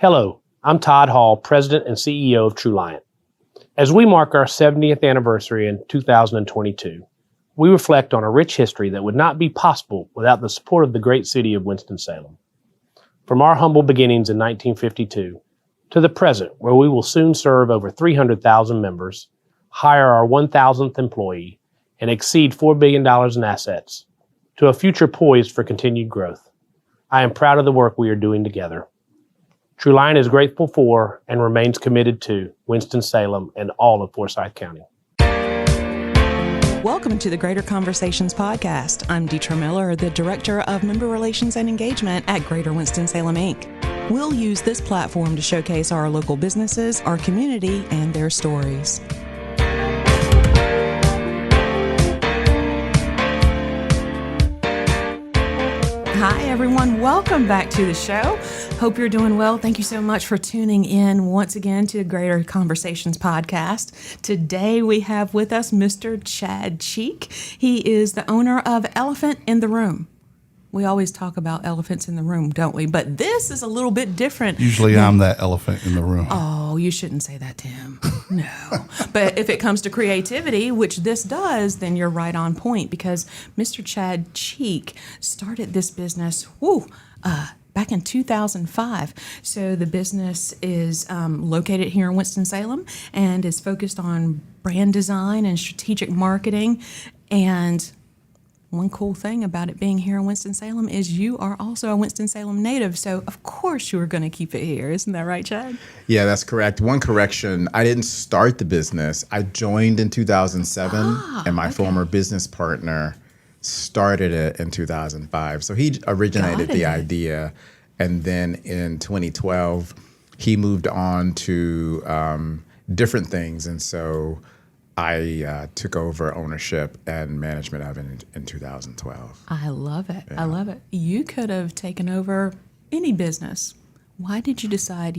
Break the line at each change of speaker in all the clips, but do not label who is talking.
Hello, I'm Todd Hall, President and CEO of TruLiant. As we mark our 70th anniversary in 2022, we reflect on a rich history that would not be possible without the support of the great city of Winston-Salem. From our humble beginnings in 1952 to the present, where we will soon serve over 300,000 members, hire our 1,000th employee, and exceed $4 billion in assets, to a future poised for continued growth, I am proud of the work we are doing together. TruLiant is grateful for and remains committed to Winston-Salem and all of Forsyth County.
Welcome to the Greater Conversations podcast. I'm Deetra Miller, the Director of Member Relations and Engagement at Greater Winston-Salem, Inc. We'll use this platform to showcase our local businesses, our community, and their stories. Hi, everyone. Welcome back to the show. Hope you're doing well. Thank you so much for tuning in once again to the Greater Conversations podcast. Today we have with us Mr. Chad Cheek. He is the owner of Elephant in the Room. We always talk about elephants in the room, don't we? But this is a little bit different.
Usually I'm that elephant in the room.
Oh, you shouldn't say that, Tim. No. But if it comes to creativity, which this does, then you're right on point, because Mr. Chad Cheek started this business back in 2005. So the business is located here in Winston-Salem and is focused on brand design and strategic marketing. And one cool thing about it being here in Winston-Salem is you are also a Winston-Salem native, so of course you are going to keep it here. Isn't that right, Chad?
Yeah, that's correct. One correction, I didn't start the business. I joined in 2007, and my former business partner started it in 2005. So he originated the idea, and then in 2012, he moved on to different things, and so I took over ownership and management of it in 2012.
I love it.
Yeah.
I love it. You could have taken over any business. Why did you decide,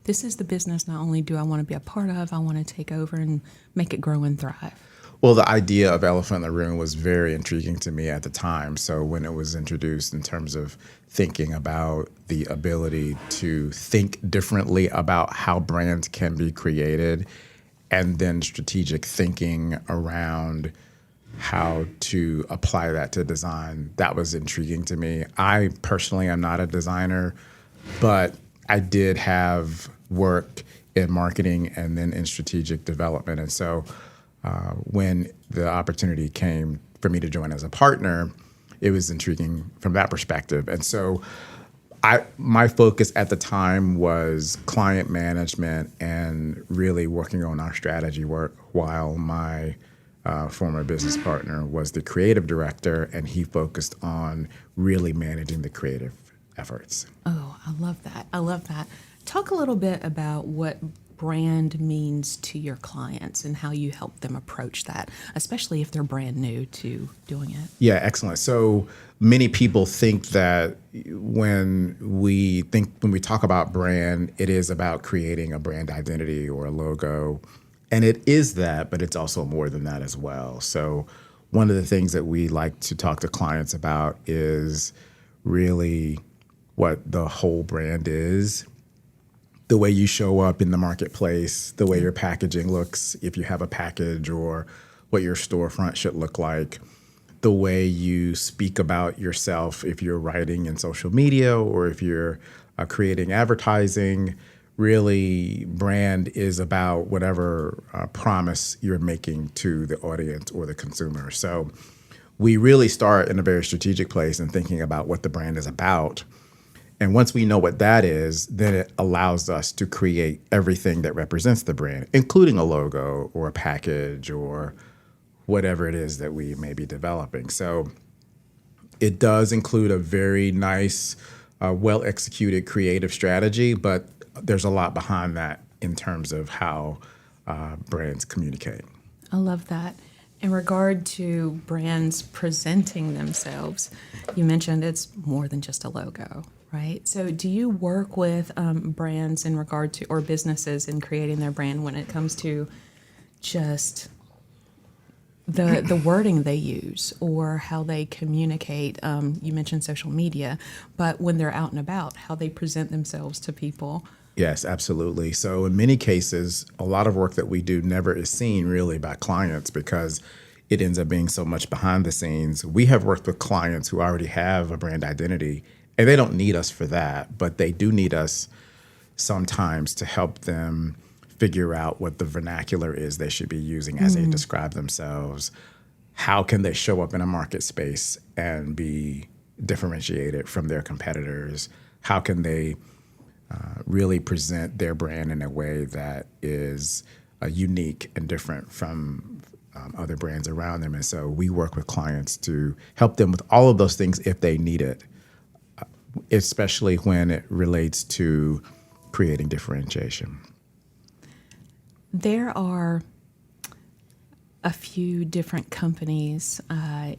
this is the business not only do I want to be a part of, I want to take over and make it grow and thrive?
Well, the idea of Elephant in the Room was very intriguing to me at the time. So when it was introduced in terms of thinking about the ability to think differently about how brands can be created, and then strategic thinking around how to apply that to design, that was intriguing to me. I personally am not a designer, but I did have work in marketing and then in strategic development. And so when the opportunity came for me to join as a partner, it was intriguing from that perspective. And so my focus at the time was client management and really working on our strategy work, while my former business partner was the creative director, and he focused on really managing the creative efforts.
Oh, I love that. I love that. Talk a little bit about what brand means to your clients and how you help them approach that, especially if they're brand new to doing it.
Yeah, excellent. So many people think that when we talk about brand, it is about creating a brand identity or a logo. And it is that, but it's also more than that as well. So one of the things that we like to talk to clients about is really what the whole brand is. The way you show up in the marketplace, the way your packaging looks, if you have a package, or what your storefront should look like, the way you speak about yourself if you're writing in social media or if you're creating advertising. Really, brand is about whatever promise you're making to the audience or the consumer. So we really start in a very strategic place and thinking about what the brand is about. And once we know what that is, then it allows us to create everything that represents the brand, including a logo or a package or whatever it is that we may be developing. So it does include a very nice, well-executed creative strategy, but there's a lot behind that in terms of how brands communicate.
I love that. In regard to brands presenting themselves, you mentioned it's more than just a logo, right? So do you work with brands in regard to, or businesses in creating their brand when it comes to just the wording they use or how they communicate. You mentioned social media, but when they're out and about, how they present themselves to people.
Yes, absolutely. So in many cases, a lot of work that we do never is seen really by clients because it ends up being so much behind the scenes. We have worked with clients who already have a brand identity, and they don't need us for that, but they do need us sometimes to help them figure out what the vernacular is they should be using as they describe themselves. How can they show up in a market space and be differentiated from their competitors? How can they really present their brand in a way that is unique and different from other brands around them? And so we work with clients to help them with all of those things if they need it, especially when it relates to creating differentiation.
There are a few different companies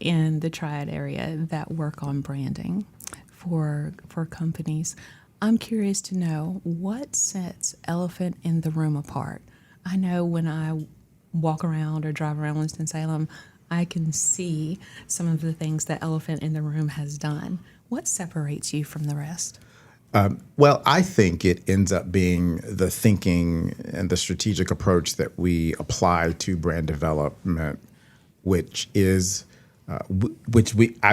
in the Triad area that work on branding for companies. I'm curious to know what sets Elephant in the Room apart. I know when I walk around or drive around Winston-Salem, I can see some of the things that Elephant in the Room has done. What separates you from the rest?
Well, I think it ends up being the thinking and the strategic approach that we apply to brand development, which I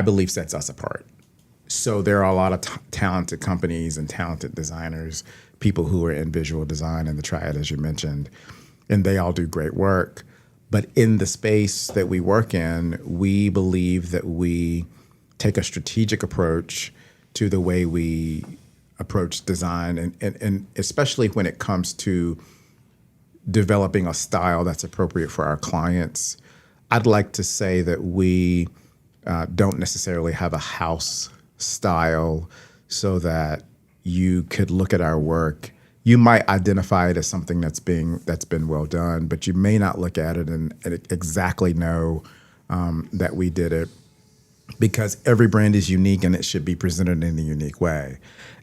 believe sets us apart. So there are a lot of talented companies and talented designers, people who are in visual design in the Triad, as you mentioned, and they all do great work. But in the space that we work in, we believe that we take a strategic approach to the way we approach design, and especially when it comes to developing a style that's appropriate for our clients. I'd like to say that we don't necessarily have a house style so that you could look at our work. You might identify it as something that's been well done, but you may not look at it and exactly know that we did it, because every brand is unique and it should be presented in a unique way.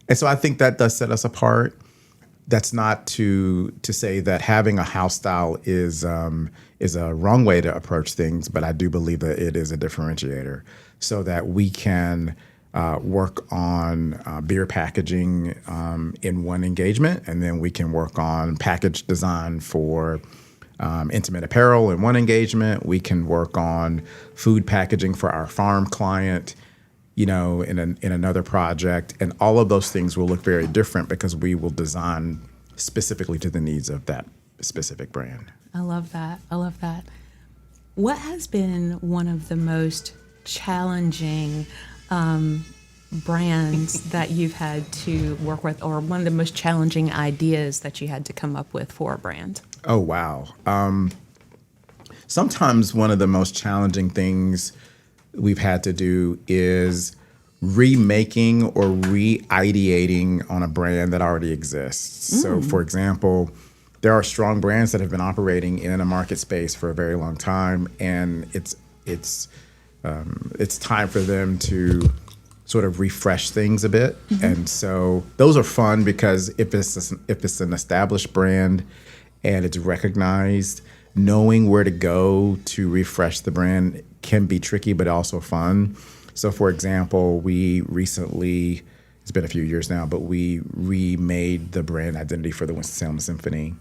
And so I think that does set us apart. That's not to say that having a house style is a wrong way to approach things, but I do believe that it is a differentiator so that we can work on beer packaging in one engagement, and then we can work on package design for intimate apparel in one engagement. We can work on food packaging for our farm client, in another project. And all of those things will look very different because we will design specifically to the needs of that specific brand.
I love that. What has been one of the most challenging brands that you've had to work with, or one of the most challenging ideas that you had to come up with for a brand?
Oh, wow. Sometimes one of the most challenging things we've had to do is remaking or re-ideating on a brand that already exists. So, for example, there are strong brands that have been operating in a market space for a very long time, and it's time for them to sort of refresh things a bit. And so those are fun because if it's an established brand and it's recognized, knowing where to go to refresh the brand can be tricky, but also fun. So, for example, we recently, it's been a few years now, but we remade the brand identity for the Winston-Salem Symphony.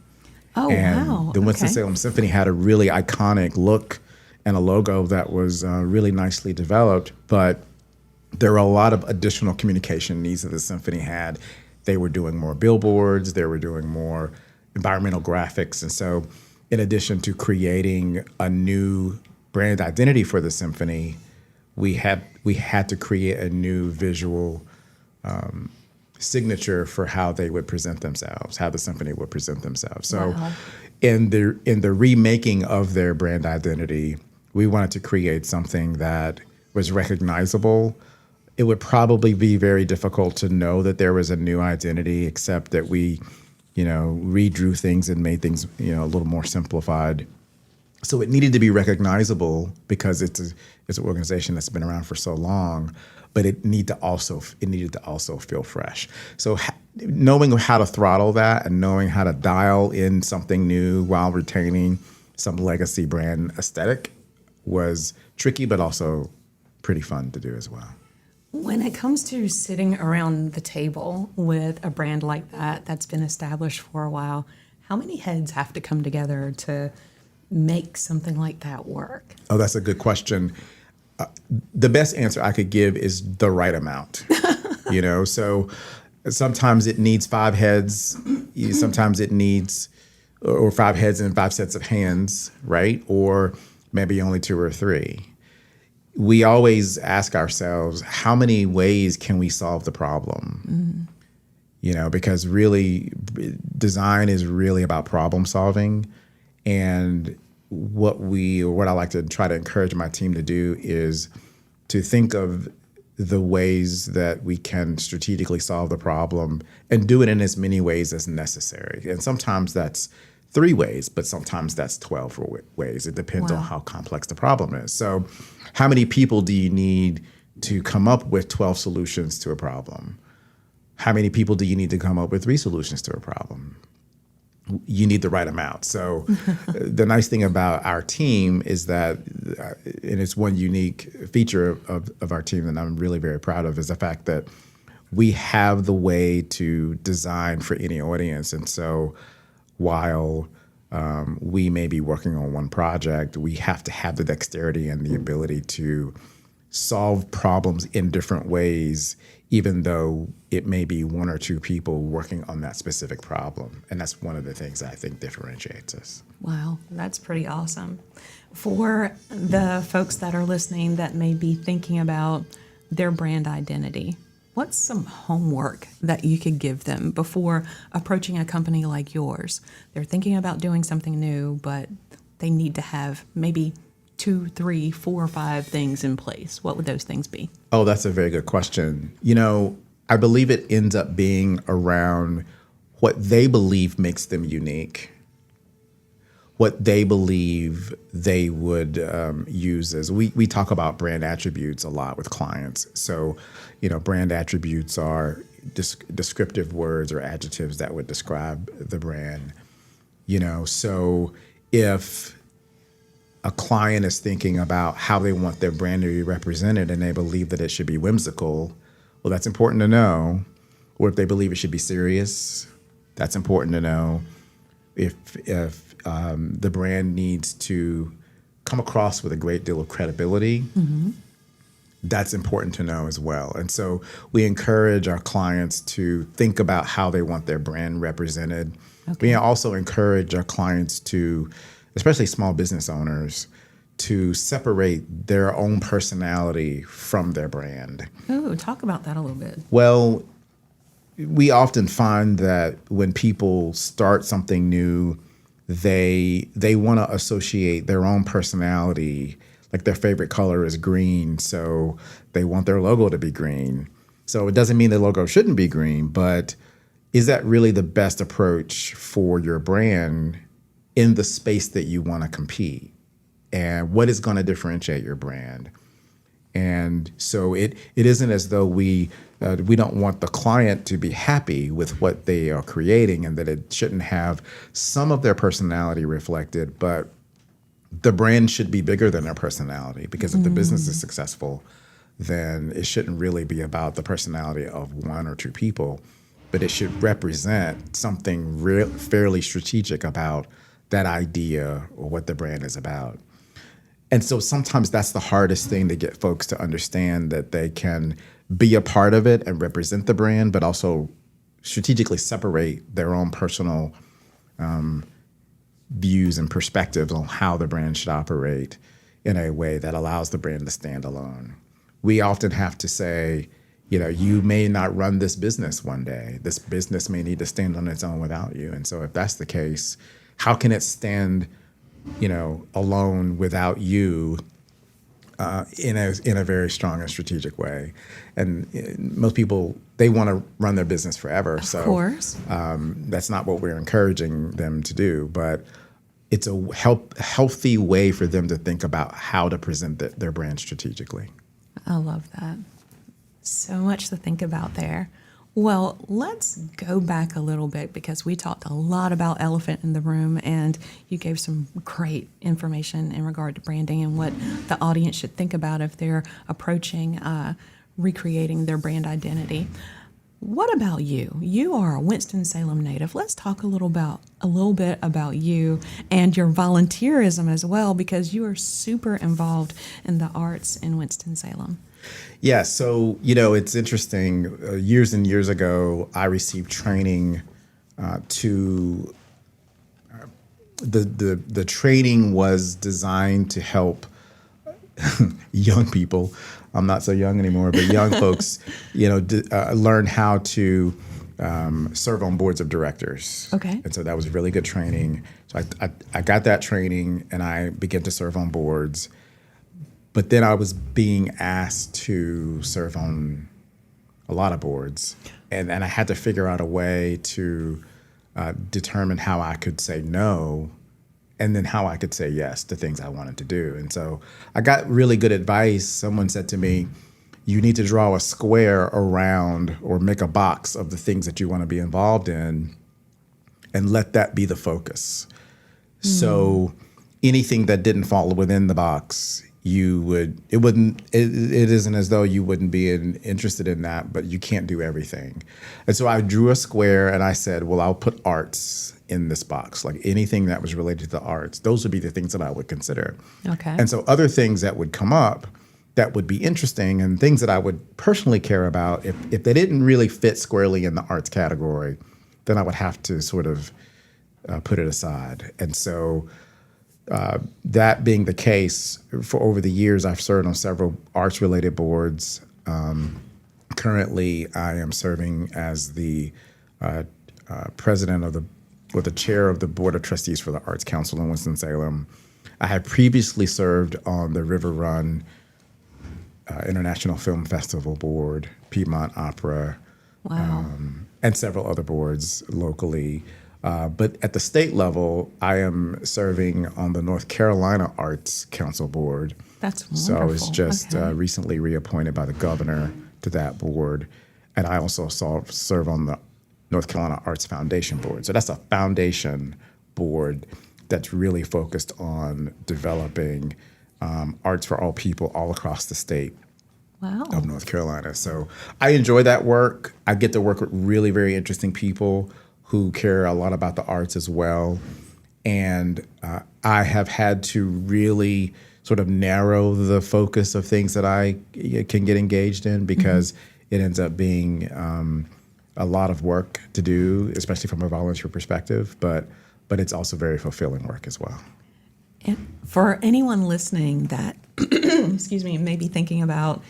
Oh,
and
wow.
The Winston-Salem Symphony had a really iconic look and a logo that was really nicely developed, but there were a lot of additional communication needs that the symphony had. They were doing more billboards, they were doing more environmental graphics, and so in addition to creating a new brand identity for the symphony, we had to create a new visual signature for how they would present themselves, how the symphony would present themselves. So
Wow.
in the remaking of their brand identity, we wanted to create something that was recognizable. It would probably be very difficult to know that there was a new identity, except that we, redrew things and made things, a little more simplified. So it needed to be recognizable because it's an organization that's been around for so long, but it needed to also feel fresh. So knowing how to throttle that and knowing how to dial in something new while retaining some legacy brand aesthetic was tricky, but also pretty fun to do as well.
When it comes to sitting around the table with a brand like that that's been established for a while, how many heads have to come together to make something like that work?
Oh, that's a good question. The best answer I could give is the right amount. So sometimes it needs 5 heads. Sometimes it needs or 5 heads and 5 sets of hands, right? Or maybe only 2 or 3. We always ask ourselves, how many ways can we solve the problem? Because really design is really about problem solving. And what I like to try to encourage my team to do is to think of the ways that we can strategically solve the problem and do it in as many ways as necessary. And sometimes that's 3 ways, but sometimes that's 12 ways. It depends on how complex the problem is. So how many people do you need to come up with 12 solutions to a problem? How many people do you need to come up with 3 solutions to a problem? You need the right amount. So the nice thing about our team is that, and it's one unique feature of our team that I'm really very proud of, is the fact that we have the way to design for any audience. And so while we may be working on one project, we have to have the dexterity and the ability to solve problems in different ways, even though it may be 1 or 2 people working on that specific problem. And that's one of the things that I think differentiates us.
Wow, that's pretty awesome. For the folks that are listening that may be thinking about their brand identity, what's some homework that you could give them before approaching a company like yours? They're thinking about doing something new, but they need to have maybe 2, 3, 4, 5 things in place. What would those things be?
Oh, that's a very good question. I believe it ends up being around what they believe makes them unique, what they believe they would use as, we talk about brand attributes a lot with clients. So, brand attributes are descriptive words or adjectives that would describe the brand. So if a client is thinking about how they want their brand to be represented and they believe that it should be whimsical, well, that's important to know. Or if they believe it should be serious, that's important to know. If the brand needs to come across with a great deal of credibility, that's important to know as well. And so we encourage our clients to think about how they want their brand represented. Okay. We also encourage our clients to, especially small business owners, to separate their own personality from their brand.
Oh, talk about that a little bit.
Well, we often find that when people start something new, they want to associate their own personality. Like their favorite color is green, so they want their logo to be green. So it doesn't mean the logo shouldn't be green, but is that really the best approach for your brand in the space that you want to compete? And what is going to differentiate your brand? And so it isn't as though we don't want the client to be happy with what they are creating and that it shouldn't have some of their personality reflected, but the brand should be bigger than their personality, because if the business is successful, then it shouldn't really be about the personality of 1 or 2 people, but it should represent something fairly strategic about that idea or what the brand is about. And so sometimes that's the hardest thing to get folks to understand, that they can be a part of it and represent the brand, but also strategically separate their own personal views and perspectives on how the brand should operate in a way that allows the brand to stand alone. We often have to say, you may not run this business one day. This business may need to stand on its own without you. And so if that's the case, how can it stand, alone without you in a very strong and strategic way? And most people, they want to run their business forever.
Of course.
That's not what we're encouraging them to do, but it's a healthy way for them to think about how to present their brand strategically.
I love that. So much to think about there. Well, let's go back a little bit because we talked a lot about elephant in the room, and you gave some great information in regard to branding and what the audience should think about if they're approaching recreating their brand identity. What about you? You are a Winston-Salem native. Let's talk a little bit about you and your volunteerism as well, because you are super involved in the arts in Winston-Salem.
Yeah, so it's interesting. Years and years ago, I received training to the training was designed to help young people. I'm not so young anymore, but young folks, learn how to serve on boards of directors.
Okay.
And so that was really good training. So I got that training and I began to serve on boards. But then I was being asked to serve on a lot of boards. And I had to figure out a way to determine how I could say no and then how I could say yes to things I wanted to do. And so I got really good advice. Someone said to me, you need to draw a square around or make a box of the things that you want to be involved in and let that be the focus. So anything that didn't fall within the box, it isn't as though you wouldn't be interested in that, but you can't do everything. And so I drew a square and I said, well, I'll put arts in this box, like anything that was related to the arts. Those would be the things that I would consider.
Okay.
And so other things that would come up that would be interesting and things that I would personally care about, if they didn't really fit squarely in the arts category, then I would have to sort of put it aside. And so that being the case, for over the years, I've served on several arts-related boards. Currently, I am serving as the president of the chair of the Board of Trustees for the Arts Council in Winston-Salem. I had previously served on the River Run International Film Festival Board, Piedmont Opera,
Wow.
And several other boards locally. But at the state level, I am serving on the North Carolina Arts Council Board.
That's wonderful.
So I was just
Okay.
recently reappointed by the governor to that board. And I also serve on the North Carolina Arts Foundation Board. So that's a foundation board that's really focused on developing arts for all people all across the state
Wow.
of North Carolina. So I enjoy that work. I get to work with really very interesting people who care a lot about the arts as well. And I have had to really sort of narrow the focus of things that I can get engaged in because it ends up being a lot of work to do, especially from a volunteer perspective, but it's also very fulfilling work as well.
And for anyone listening that, excuse me, may be thinking about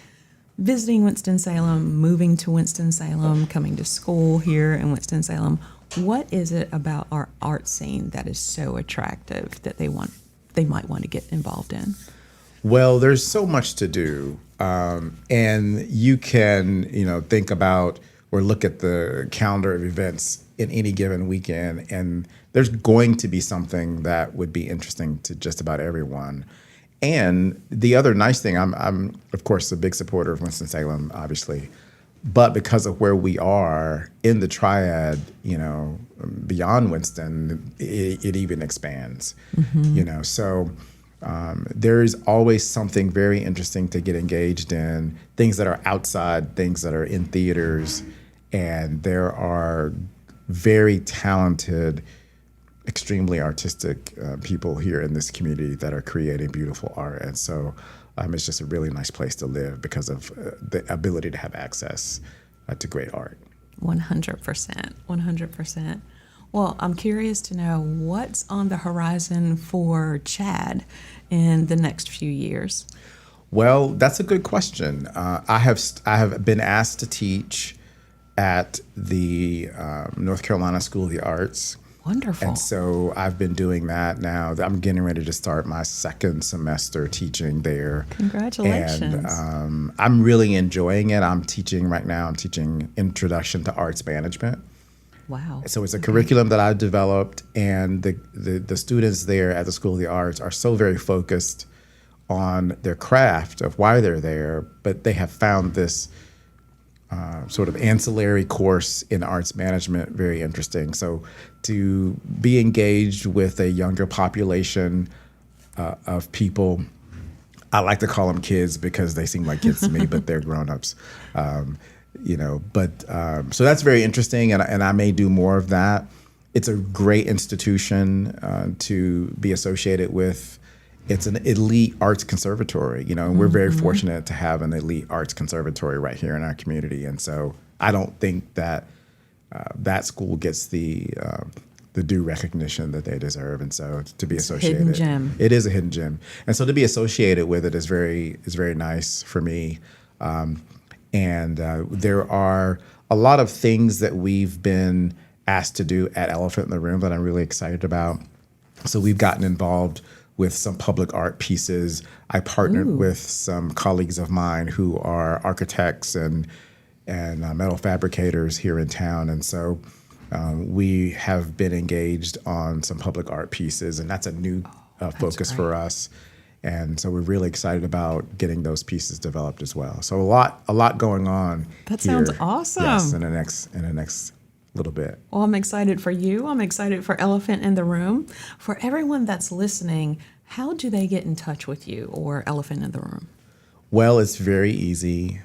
visiting Winston-Salem, moving to Winston-Salem, coming to school here in Winston-Salem, what is it about our art scene that is so attractive that they might want to get involved in?
Well, there's so much to do, and you can, think about or look at the calendar of events in any given weekend, and there's going to be something that would be interesting to just about everyone. And the other nice thing, I'm of course a big supporter of Winston-Salem, obviously, but because of where we are in the triad, beyond Winston, it even expands. So there is always something very interesting to get engaged in, things that are outside, things that are in theaters, and there are very talented, extremely artistic people here in this community that are creating beautiful art. And so it's just a really nice place to live because of the ability to have access to great art.
100%. 100%. Well, I'm curious to know what's on the horizon for Chad in the next few years.
Well, that's a good question. I have been asked to teach at the North Carolina School of the Arts.
Wonderful.
And so I've been doing that now. I'm getting ready to start my second semester teaching there.
Congratulations.
And I'm really enjoying it. I'm teaching right now. I'm teaching Introduction to Arts Management.
Wow.
So it's a curriculum that I've developed, and the students there at the School of the Arts are so very focused on their craft of why they're there, but they have found this sort of ancillary course in arts management, very interesting. So to be engaged with a younger population of people, I like to call them kids because they seem like kids to me, but they're grown-ups. So that's very interesting, and I may do more of that. It's a great institution to be associated with. It's an elite arts conservatory, and we're very fortunate to have an elite arts conservatory right here in our community. And so I don't think that that school gets the due recognition that they deserve. And so to be associated,
hidden gem.
It is a hidden gem. And so to be associated with it is very nice for me. And there are a lot of things that we've been asked to do at Elephant in the Room that I'm really excited about. So we've gotten involved with some public art pieces. I partnered with some colleagues of mine who are architects and metal fabricators here in town. And so we have been engaged on some public art pieces, and that's a new focus for us. And so we're really excited about getting those pieces developed as well. So a lot going on.
That
here.
sounds awesome.
Yes, in the next little bit.
Well, I'm excited for you. I'm excited for Elephant in the Room. For everyone that's listening, how do they get in touch with you or Elephant in the Room?
Well, it's very easy.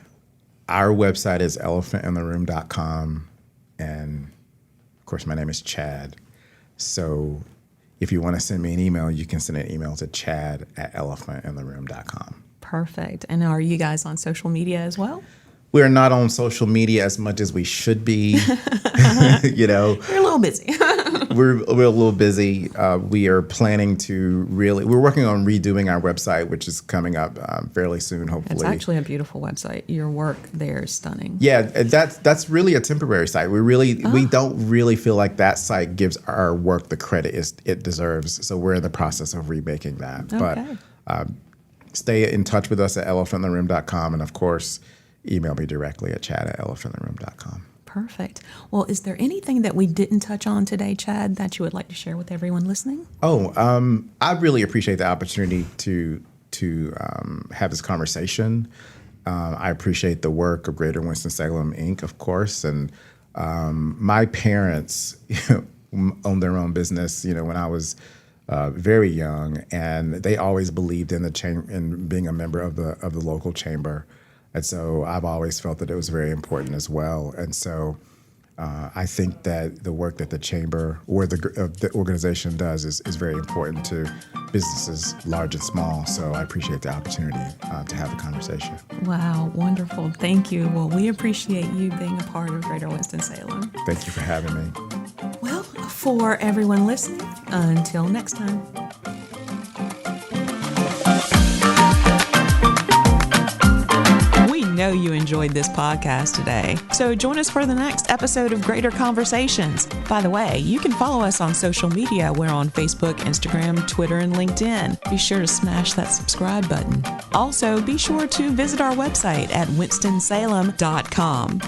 Our website is elephantintheroom.com. And of course, my name is Chad. So if you want to send me an email, you can send an email to chad@elephantintheroom.com.
Perfect. And are you guys on social media as well?
We're not on social media as much as we should be.
You're a little busy.
We're a little busy. We are planning to we're working on redoing our website, which is coming up fairly soon, hopefully.
It's actually a beautiful website. Your work there is stunning.
Yeah, that's really a temporary site. We don't really feel like that site gives our work the credit it deserves. So we're in the process of remaking that.
Okay.
But stay in touch with us at elephantintheroom.com, and of course, email me directly at chad@elephantintheroom.com.
Perfect. Well, is there anything that we didn't touch on today, Chad, that you would like to share with everyone listening?
I really appreciate the opportunity to have this conversation. I appreciate the work of Greater Winston-Salem, Inc., of course, and my parents owned their own business, when I was very young, and they always believed in in being a member of the local chamber. And so I've always felt that it was very important as well. And so I think that the work that the chamber or the organization does is very important to businesses large and small. So I appreciate the opportunity to have the conversation.
Wow, wonderful. Thank you. Well, we appreciate you being a part of Greater Winston-Salem.
Thank you for having me.
Well, for everyone listening, until next time. We know you enjoyed this podcast today, so join us for the next episode of Greater Conversations. By the way, you can follow us on social media. We're on Facebook, Instagram, Twitter, and LinkedIn. Be sure to smash that subscribe button. Also, be sure to visit our website at winstonsalem.com.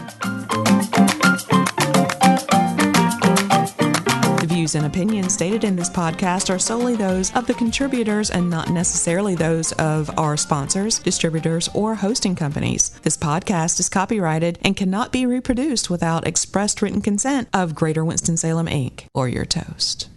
The views and opinions stated in this podcast are solely those of the contributors and not necessarily those of our sponsors, distributors, or hosting companies. This podcast is copyrighted and cannot be reproduced without expressed written consent of Greater Winston-Salem, Inc. or your toast.